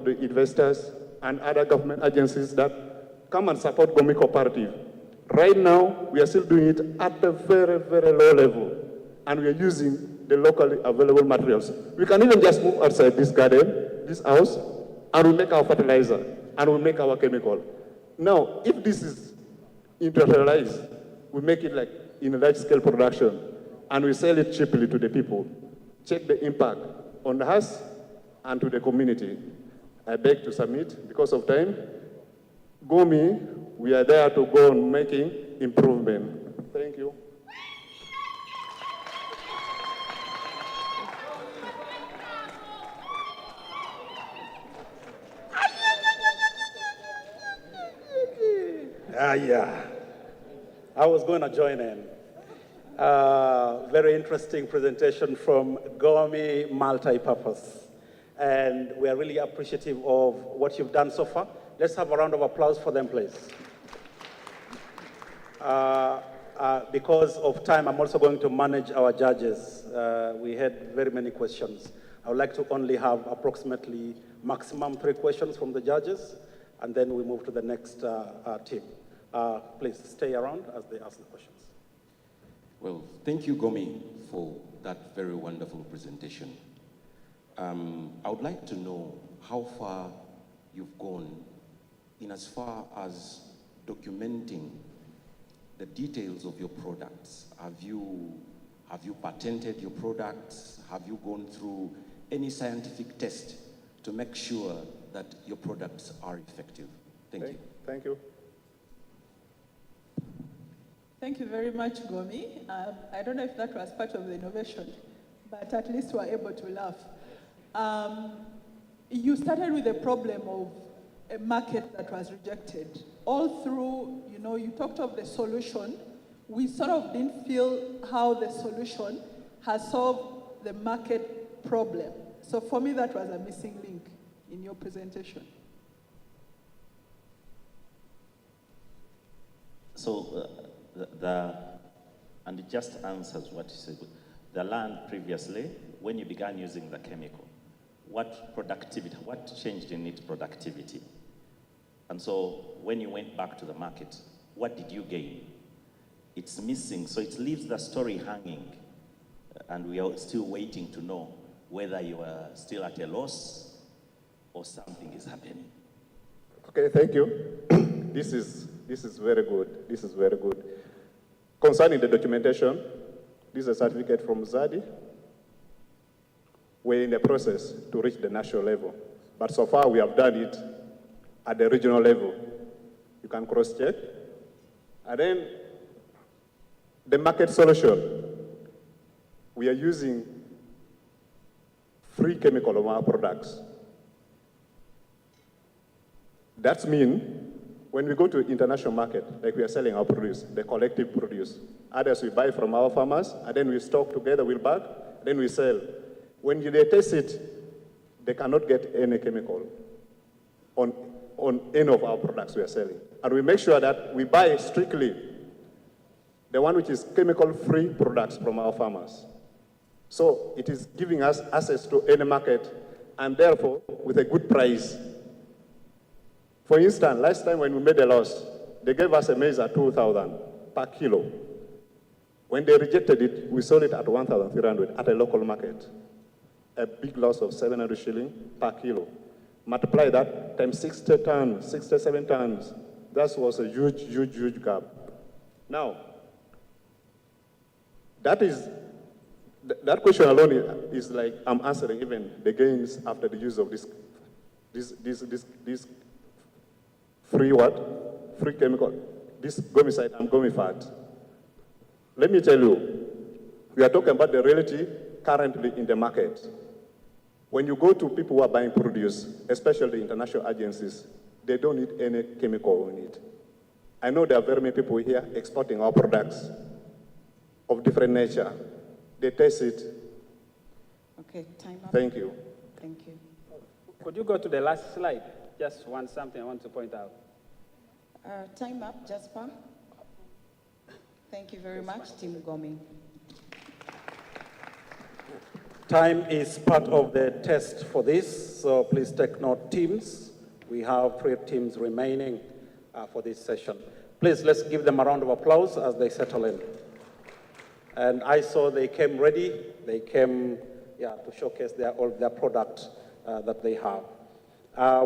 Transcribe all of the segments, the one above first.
about the investors and other government agencies that come and support Gomi Cooperative. Right now, we are still doing it at a very, very low level, and we are using the locally available materials. We can even just move outside this garden, this house, and we make our fertilizer, and we make our chemical. Now, if this is industrialized, we make it like in a large-scale production, and we sell it cheaply to the people. Check the impact on us and to the community. I beg to submit because of time. Gomi, we are there to go on making improvement. Thank you. Yeah. I was going to join in. Very interesting presentation from Gomi Multipurpose. And we are really appreciative of what you've done so far. Let's have a round of applause for them, please. Because of time, I'm also going to manage our judges. We had very many questions. I would like to only have approximately maximum 3 questions from the judges, and then we move to the next team. Please stay around as they ask the questions. Well, thank you, Gomi, for that very wonderful presentation. I would like to know how far you've gone in as far as documenting the details of your products. Have you patented your products? Have you gone through any scientific test to make sure that your products are effective? Thank you. Thank you. Thank you very much, Gomi. I don't know if that was part of the innovation, but at least we're able to laugh. You started with a problem of a market that was rejected. All through, you talked of the solution. We sort of didn't feel how the solution has solved the market problem. So for me, that was a missing link in your presentation. So and it just answers what you said. The land previously, when you began using the chemical, what changed in its productivity? And so when you went back to the market, what did you gain? It's missing, so it leaves the story hanging. And we are still waiting to know whether you are still at a loss or something is happening. Okay, thank you. This is very good. This is very good. Concerning the documentation, this is a certificate from ZADI. We're in the process to reach the national level. But so far, we have done it at the regional level. You can cross-check. And then the market solution. We are using free chemical on our products. That means when we go to international market, like we are selling our produce, the collective produce, others we buy from our farmers, and then we stock together, we'll bag, then we sell. When they taste it, they cannot get any chemical on any of our products we are selling. And we make sure that we buy strictly the one which is chemical-free products from our farmers. So it is giving us access to any market, and therefore with a good price. For instance, last time when we made a loss, they gave us a maize at 2,000 per kilo. When they rejected it, we sold it at 1,300 at a local market. A big loss of 700 shillings per kilo. Multiply that times 60 tons, 67 tons. That was a huge, huge, huge gap. Now, that question alone is like I'm answering even the gains after the use of this free what? Free chemical. This gomicide and gomifat. Let me tell you, we are talking about the reality currently in the market. When you go to people who are buying produce, especially international agencies, they don't need any chemical in it. I know there are very many people here exporting our products of different nature. They taste it. Okay, time up. Thank you. Thank you. Could you go to the last slide? Just something I want to point out. Time up, Jasper. Thank you very much, Team Gomi. Time is part of the test for this, so please take note, teams. We have 3 teams remaining for this session. Please, let's give them a round of applause as they settle in. And I saw they came ready. They came to showcase all their product that they have.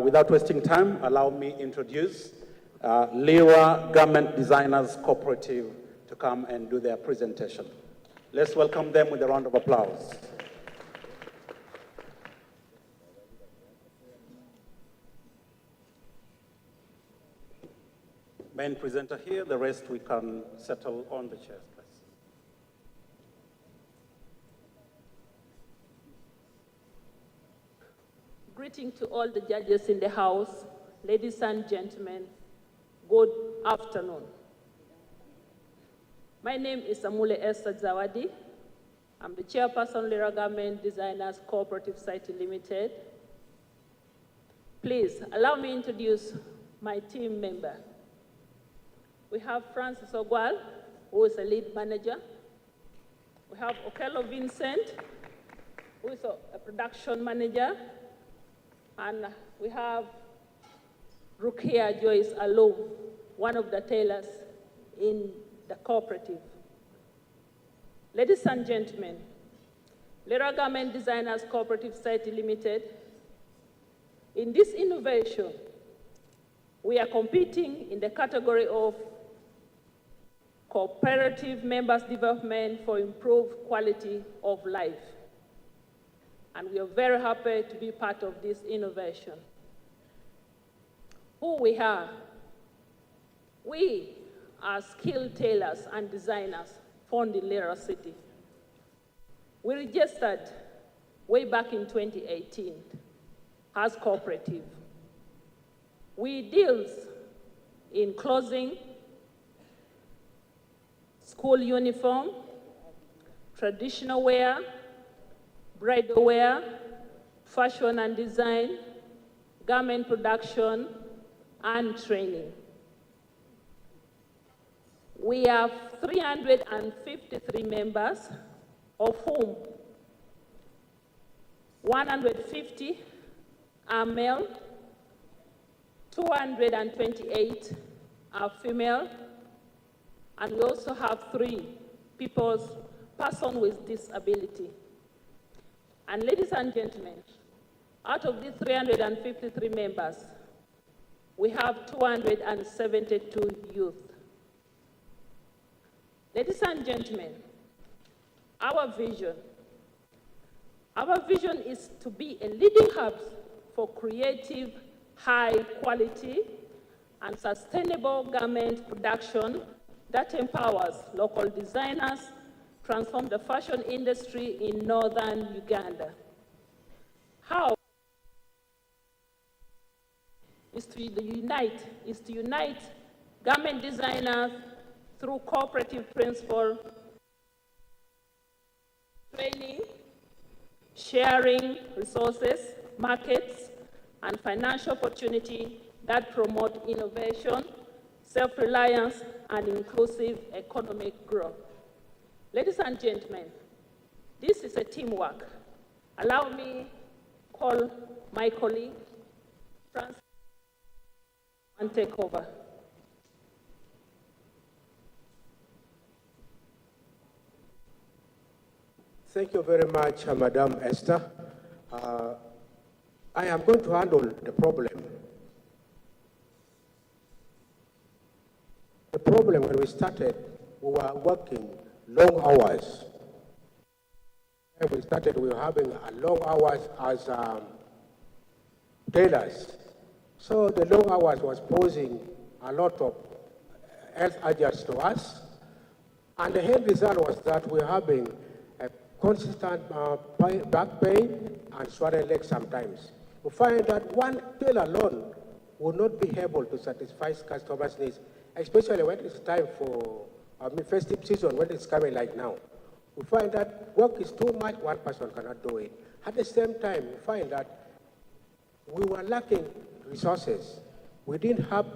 Without wasting time, allow me to introduce Lira Garment Designers Cooperative to come and do their presentation. Let's welcome them with a round of applause. Main presenter here, the rest we can settle on the chairs, please. Greeting to all the judges in the House, ladies and gentlemen, good afternoon. My name is Amule Esther Zawadi. I'm the chairperson, Lira Garment Designers Cooperative Society Limited. Please allow me to introduce my team member. We have Francis Ogwal, who is a lead manager. We have Okello Vincent, who is a production manager. And we have Rukia Joyce Alou, one of the tailors in the cooperative. Ladies and gentlemen, Lira Garment Designers Cooperative Society Limited, in this innovation, we are competing in the category of cooperative members' development for improved quality of life. And we are very happy to be part of this innovation. Who we are? We are skilled tailors and designers found in Lira City. We registered way back in 2018 as cooperative. We deal in clothing, school uniform, traditional wear, bridal wear, fashion and design, garment production, and training. We have 353 members, of whom 150 are male, 228 are female, and we also have 3 persons with disability. And ladies and gentlemen, out of these 353 members, we have 272 youth. Ladies and gentlemen, our vision is to be a leading hub for creative, high quality, and sustainable garment production that empowers local designers, transform the fashion industry in northern Uganda. How? Is to unite garment designers through cooperative principle, training, sharing resources, markets, and financial opportunity that promote innovation, self-reliance, and inclusive economic growth. Ladies and gentlemen, this is a teamwork. Allow me to call my colleague, Francis, and take over. Thank you very much, Madam Esther. I am going to handle the problem. The problem when we started, we were working long hours. When we started, we were having long hours as tailors. So the long hours was posing a lot of health hazards to us. And the end result was that we were having a consistent back pain and swollen legs sometimes. We find that one tailor alone would not be able to satisfy customers' needs, especially when it's time for festive season, when it's coming like now. We find that work is too much, one person cannot do it. At the same time, we find that we were lacking resources. We didn't have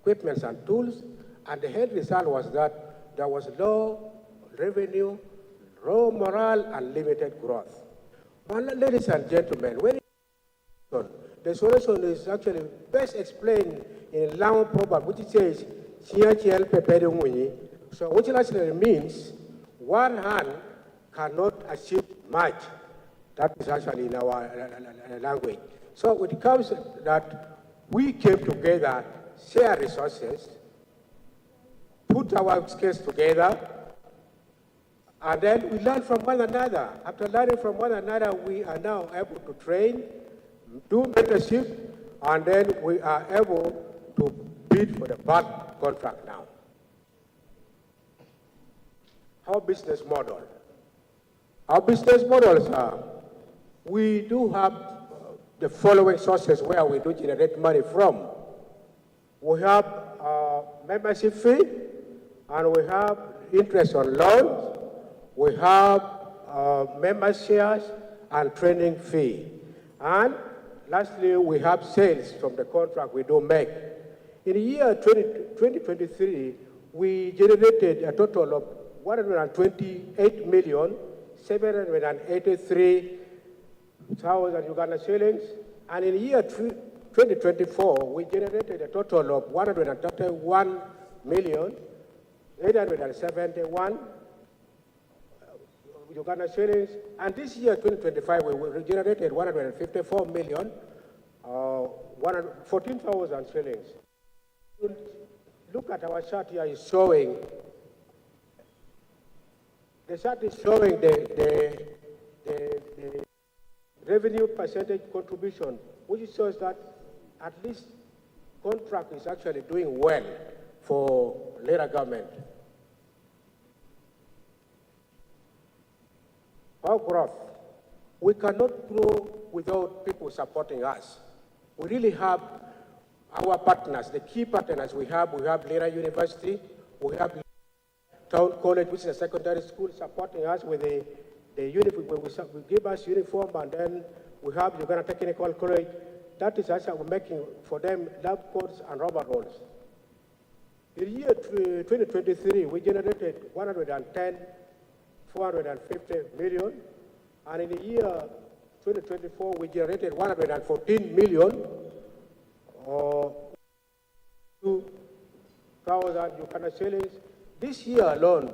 equipment and tools, and the end result was that there was low revenue, low morale, and limited growth. But ladies and gentlemen, the solution is actually best explained in Lao proverb, which says, so which actually means one hand cannot achieve much. That is actually in our language. So it comes that we came together, share resources, put our skills together, and then we learn from one another. After learning from one another, we are now able to train, do mentorship, and then we are able to bid for the bulk contract now. Our business model. Our business models are, we do have the following sources where we do generate money from. We have membership fee, and we have interest on loans. We have member shares and training fee. And lastly, we have sales from the contract we do make. In the year 2023, we generated a total of 128,783,000 Uganda shillings. And in the year 2024, we generated a total of 131,871,000 Uganda shillings. And this year, 2025, we generated 154,014,000 shillings. Look at our chart here, is showing, the chart is showing the revenue percentage contribution, which shows that at least contract is actually doing well for Lira government. Our growth, we cannot grow without people supporting us. We really have our partners, the key partners we have Lira University, we have Town College, which is a secondary school, supporting us with the uniform, we give us uniform, and then we have Uganda Technical College. That is actually we're making for them lab coats and rubber rolls. In the year 2023, we generated 450 million, and in the year 2024, we generated 114 million, or 2,000 Uganda shillings. This year alone,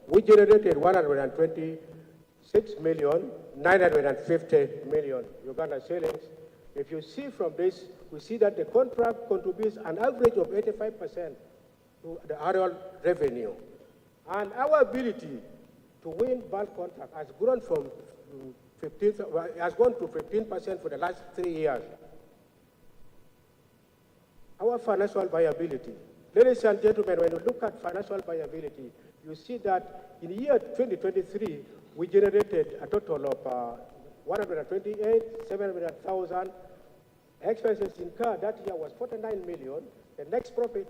we generated 126,950,000 Uganda shillings. If you see from this, we see that the contract contributes an average of 85% to the annual revenue. And our ability to win bulk contract has grown from 15% for the last 3 years. Our financial viability. Ladies and gentlemen, when you look at financial viability, you see that in the year 2023, we generated a total of 128,700,000. Expenses incurred that year was 49 million. The net profit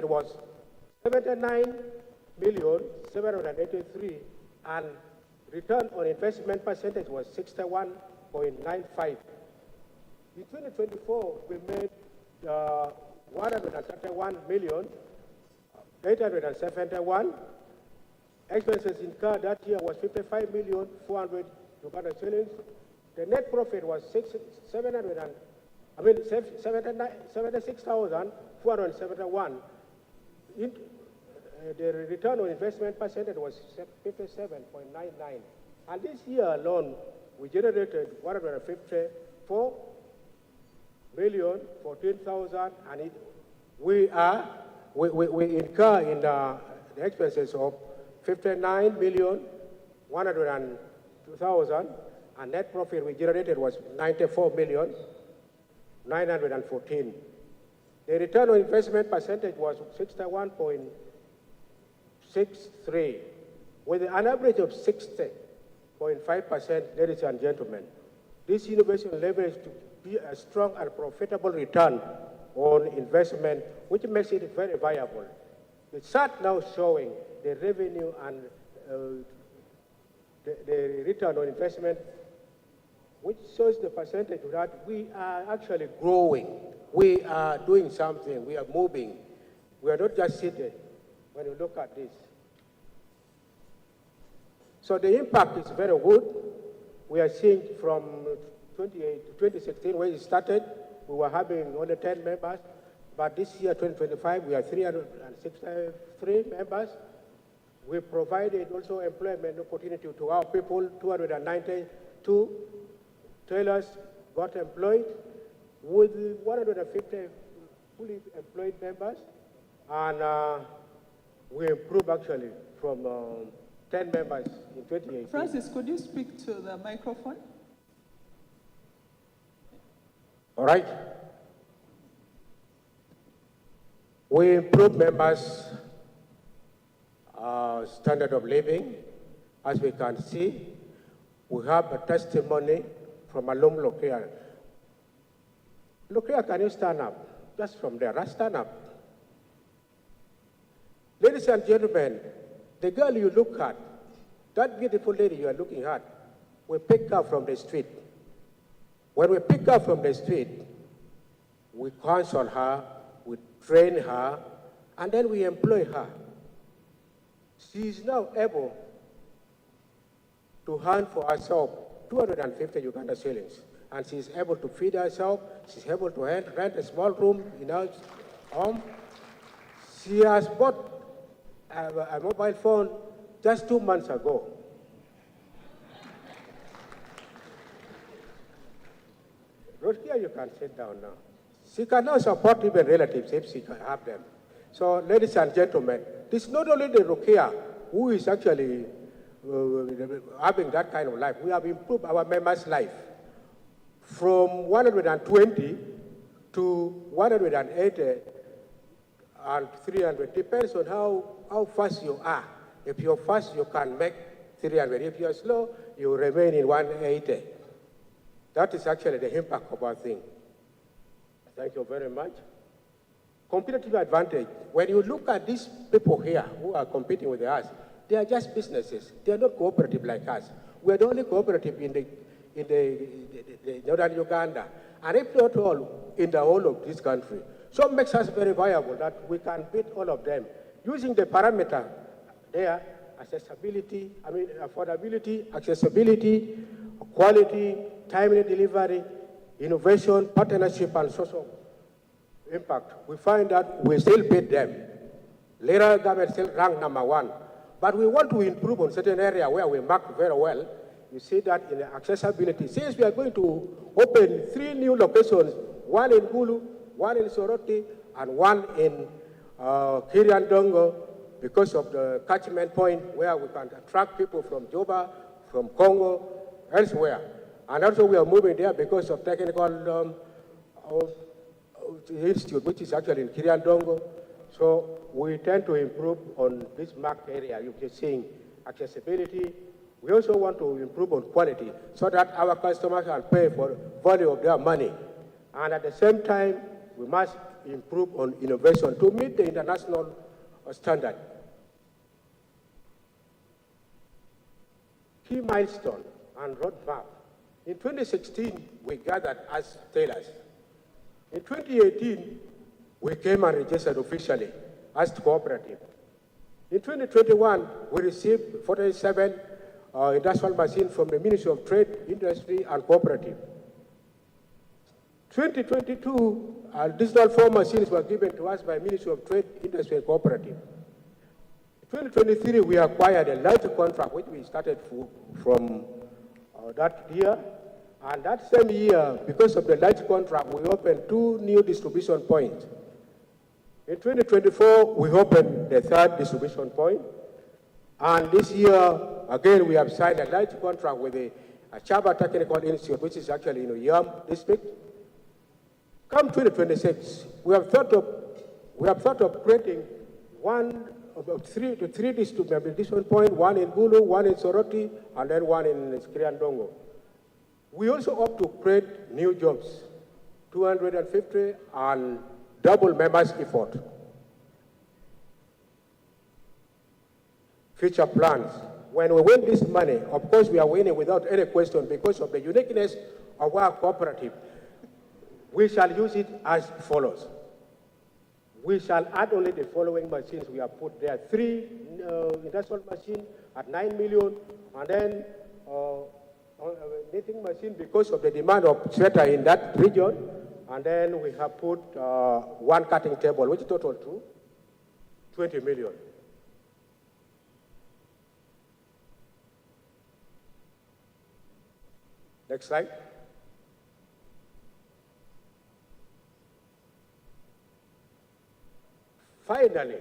was 79,783,000, and return on investment percentage was 61.95. In 2024, we made 131,871,000. Expenses incurred that year was 55,400,000 Uganda shillings. The net profit was 76,471. The return on investment percentage was 57.99. And this year alone, we generated 154,014,000, and we incur in the expenses of 59,102,000, and net profit we generated was 94,914,000. The return on investment percentage was 61.63, with an average of 60.5%, ladies and gentlemen. This innovation leverage to be a strong and profitable return on investment, which makes it very viable. The chart now showing the revenue and the return on investment, which shows the percentage that we are actually growing. We are doing something, we are moving. We are not just seated when you look at this. So the impact is very good. we are seeing from 2016, when it started, we were having only 10 members. But this year, 2025, we are 363 members. We provided also employment opportunity to our people. 292 tailors got employed with 150 fully employed members. And we improved actually from 10 members in 2018. Francis, could you speak to the microphone? All right. We improve members' standard of living. As we can see, we have a testimony from Alum Lokia. Lokia, can you stand up? Just from there, stand up. Ladies and gentlemen, the girl you look at, that beautiful lady you are looking at, we pick her from the street. When we pick her from the street, we counsel her, we train her, and then we employ her. She is now able to earn for herself 250 Uganda shillings. And she is able to feed herself. She's able to rent a small room in her home. She has bought a mobile phone just 2 months ago. Roskia, you can sit down now. She can now support even relatives if she can have them. So, ladies and gentlemen, this is not only the Rukia who is actually having that kind of life. We have improved our members' life from 120 to 180 and 300. Depends on how fast you are. If you're fast, you can make 300. If you're slow, you remain in 180. That is actually the impact of our thing. Thank you very much. Competitive advantage. When you look at these people here who are competing with us, they are just businesses. They are not cooperative like us. We are the only cooperative in the northern Uganda, and if not all, in the whole of this country. So it makes us very viable that we can beat all of them using the parameter there: affordability, accessibility, quality, timely delivery, innovation, partnership, and social impact. We find that we still beat them. Later, government still rank #1. But we want to improve on certain area where we mark very well. You see that in the accessibility. Since we are going to open 3 new locations, one in Gulu, one in Soroti, and one in Kiriandongo, because of the catchment point where we can attract people from Juba, from Congo, elsewhere. And also we are moving there because of technical institute, which is actually in Kiriandongo. So we tend to improve on this marked area. You're seeing accessibility. We also want to improve on quality so that our customers can pay for value of their money. And at the same time, we must improve on innovation to meet the international standard. Key milestone and roadmap. In 2016, we gathered as tailors. In 2018, we came and registered officially as cooperative. In 2021, we received 47 industrial machines from the Ministry of Trade, Industry, and Cooperative. 2022, digital 4 machines were given to us by Ministry of Trade, Industry, and Cooperative. 2023, we acquired a large contract, which we started from that year. And that same year, because of the large contract, we opened 2 new distribution points. In 2024, we opened the 3rd distribution point. And this year, again, we have signed a large contract with the Chaba Technical Institute, which is actually in Uyam district. Come 2026, we have thought of creating 3 distribution points, one in Gulu, one in Soroti, and then one in Kiriandongo. We also hope to create new jobs, 250, and double members' effort. Future plans. When we win this money, of course we are winning without any question because of the uniqueness of our cooperative. We shall use it as follows. We shall add only the following machines we have put there. 3 industrial machines at 9 million, and then knitting machine because of the demand of sweater in that region. And then we have put one cutting table, which total to 20 million. Next slide. Finally,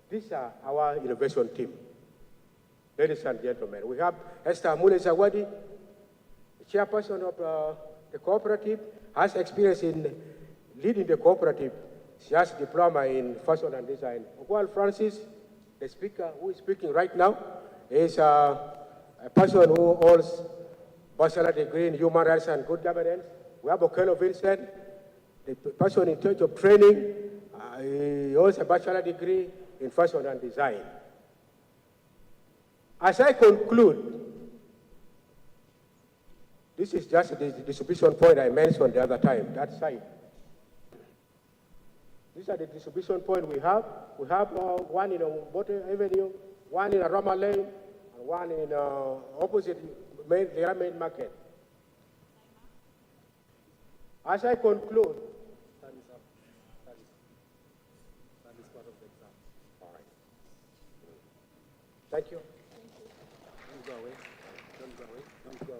these are our innovation team. Ladies and gentlemen, we have Esther Amule Zawadi, the chairperson of the cooperative, has experience in leading the cooperative. She has a diploma in fashion and design. Ogwal Francis, the speaker who is speaking right now, is a person who holds bachelor degree in human rights and good governance. We have Okello Vincent, the person in charge of training. He holds a bachelor degree in fashion and design. As I conclude, this is just the distribution point I mentioned the other time, that side. These are the distribution points we have. We have one in Bote Avenue, one in Rama Lane, and one in opposite the main market. As I conclude, thank you. Don't go away. Don't go away. Don't go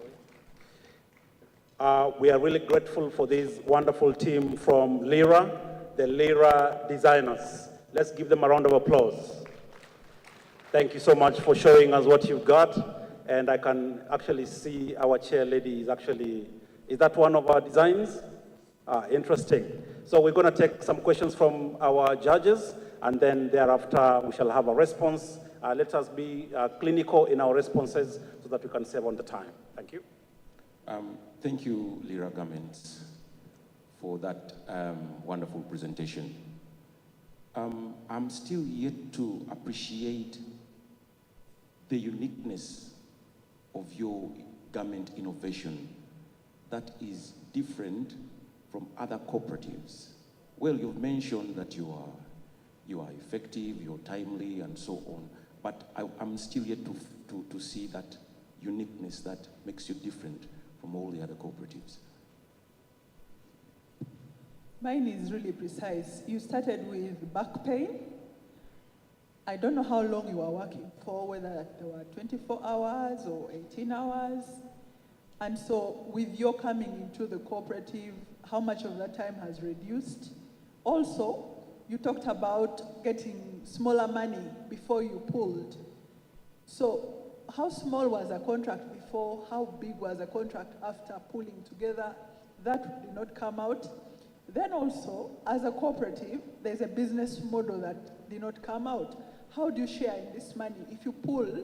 away. We are really grateful for this wonderful team from Lyra, the Lyra designers. Let's give them a round of applause. Thank you so much for showing us what you've got. And I can actually see our chair lady is that one of our designs? Interesting. So we're going to take some questions from our judges, and then thereafter we shall have a response. Let us be clinical in our responses so that we can save on the time. Thank you. Thank you, Lyra Garments, for that wonderful presentation. I'm still yet to appreciate the uniqueness of your garment innovation that is different from other cooperatives. Well, you've mentioned that you are effective, you're timely, and so on. But I'm still yet to see that uniqueness that makes you different from all the other cooperatives. Mine is really precise. You started with back pain. I don't know how long you were working for, whether there were 24 hours or 18 hours. And so with your coming into the cooperative, how much of that time has reduced? Also, you talked about getting smaller money before you pulled. So how small was a contract before? How big was a contract after pulling together? That did not come out. Then also, as a cooperative, there's a business model that did not come out. How do you share in this money? If you pull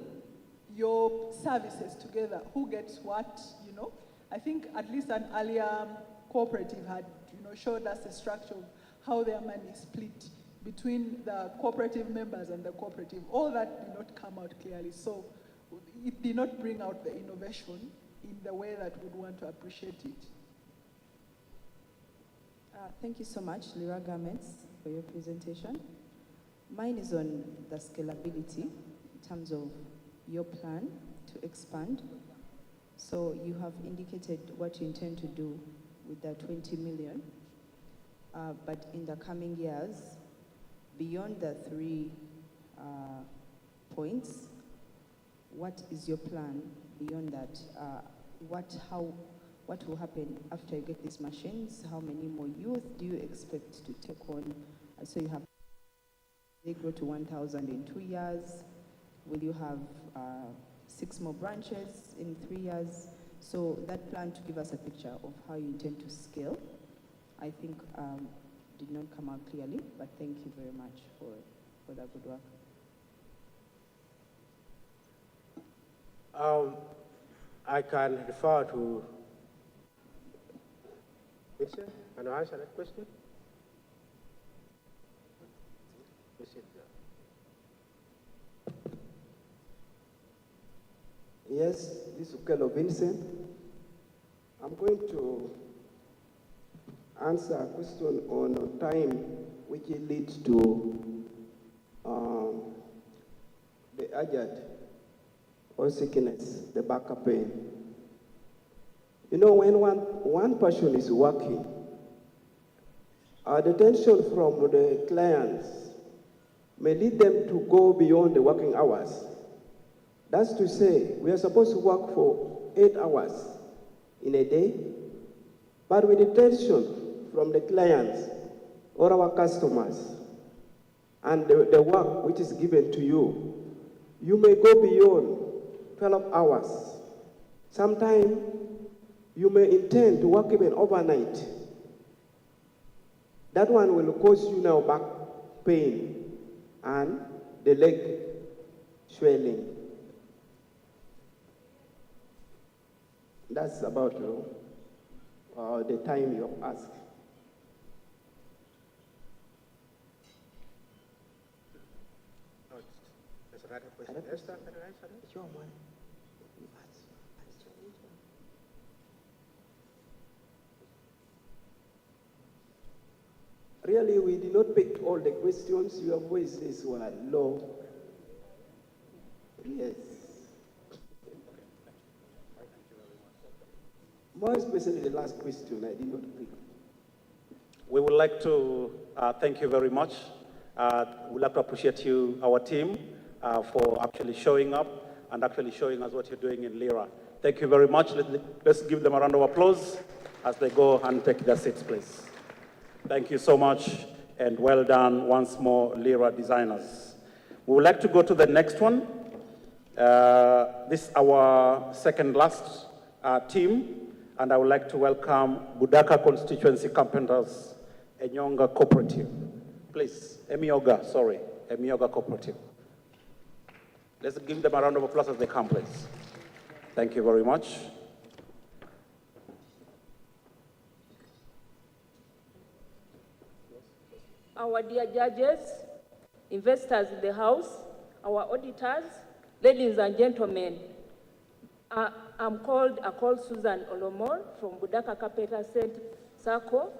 your services together, who gets what, you know? I think at least an earlier cooperative had, showed us the structure of how their money is split between the cooperative members and the cooperative. All that did not come out clearly. So it did not bring out the innovation in the way that we'd want to appreciate it. Thank you so much, Lyra Garments, for your presentation. Mine is on the scalability in terms of your plan to expand. So you have indicated what you intend to do with the 20 million. But in the coming years, beyond the 3 points, what is your plan beyond that? What will happen after you get these machines? How many more youth do you expect to take on? So you have, they grow to 1,000 in 2 years. Will you have 6 more branches in 3 years? So that plan to give us a picture of how you intend to scale, I think did not come out clearly, but thank you very much for that good work. I can refer to Vincent. Can you answer that question? Yes, this is Okello Vincent. I'm going to answer a question on time, which leads to the aged or sickness, the back pain. You know, when one person is working, the tension from the clients may lead them to go beyond the working hours. That's to say, we are supposed to work for 8 hours in a day, but with the tension from the clients or our customers and the work which is given to you, you may go beyond 12 hours. Sometimes you may intend to work even overnight. That one will cause you now back pain and the leg swelling. That's about the time you ask. There's another question. Esther, can you answer that? Sure, man. Really, we did not pick all the questions. Your voices were low. Yes. More especially the last question, I did not pick. We would like to thank you very much. We'd like to appreciate you, our team, for actually showing up and actually showing us what you're doing in Lira. Thank you very much. Let's give them a round of applause as they go and take their seats, please. Thank you so much, and well done once more, Lira designers. We would like to go to the next one. This is our second last team, and I would like to welcome Budaka Constituency Carpenters Enyonga Cooperative. Please, Emioga Cooperative. Let's give them a round of applause as they come, please. Thank you very much. Our dear judges, investors in the house, our auditors, ladies and gentlemen, I'm called Susan Olomor from Budaka Carpenter Circle.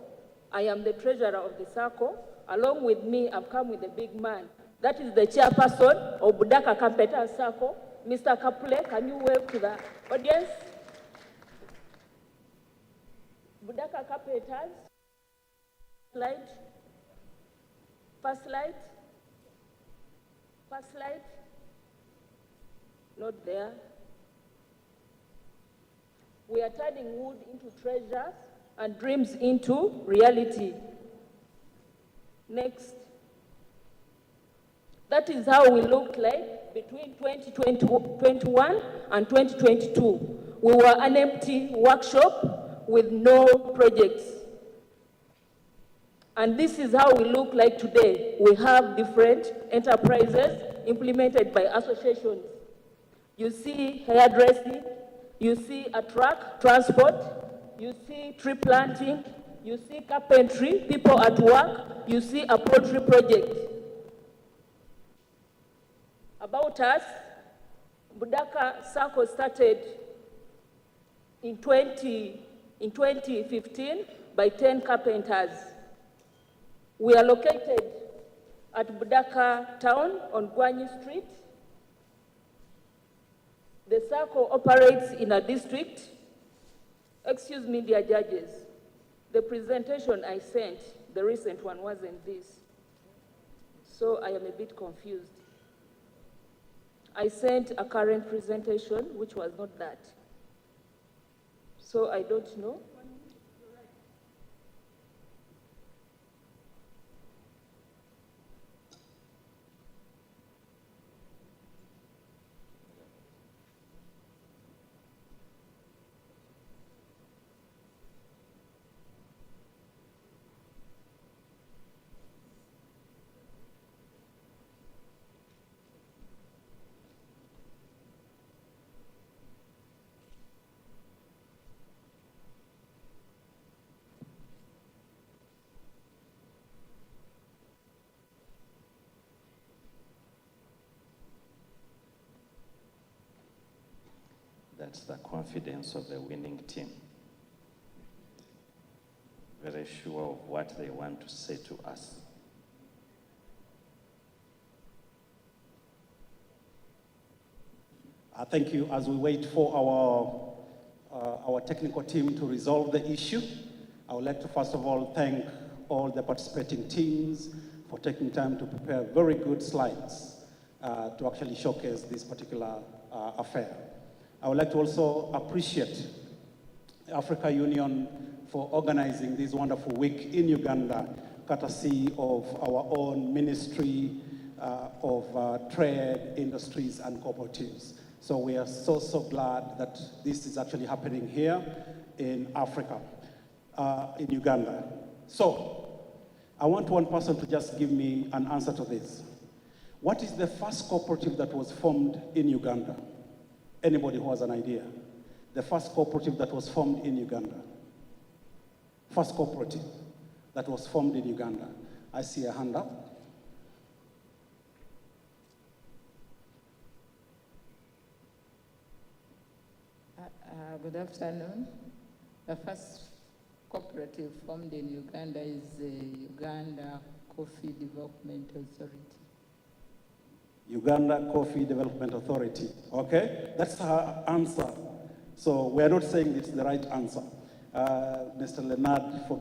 I am the treasurer of the circle. Along with me, I've come with a big man. That is the chairperson of Budaka Carpenter Circle. Mr. Kapule, can you wave to the audience? Budaka Carpenters, slide. First slide. First slide. Not there. We are turning wood into treasures and dreams into reality. Next. That is how we looked like between 2021 and 2022. We were an empty workshop with no projects. And this is how we look like today. We have different enterprises implemented by associations. You see hairdressing, you see a truck, transport, you see tree planting, you see carpentry, people at work, you see a poultry project. About us, Budaka Circle started in 2015 by 10 carpenters. We are located at Budaka town on Gwanyi Street. The circle operates in a district. Excuse me, dear judges. The presentation I sent, the recent one, wasn't this. So I am a bit confused. I sent a current presentation, which was not that. So I don't know. That's the confidence of the winning team. Very sure of what they want to say to us. Thank you. As we wait for our our technical team to resolve the issue. I would like to first of all thank all the participating teams for taking time to prepare very good slides to actually showcase this particular affair. I would like to also appreciate the Africa Union for organizing this wonderful week in Uganda, courtesy of our own Ministry of Trade, Industries and Cooperatives. So we are so, so glad that this is actually happening here in Africa, in Uganda. So I want one person to just give me an answer to this. What is the first cooperative that was formed in Uganda? Anybody who has an idea? The first cooperative that was formed in Uganda. First cooperative that was formed in Uganda. I see a hand up. Good afternoon. The first cooperative formed in Uganda is the Uganda Coffee Development Authority. Uganda Coffee Development Authority. Okay, that's her answer. So we're not saying it's the right answer. Mr. Leonard, for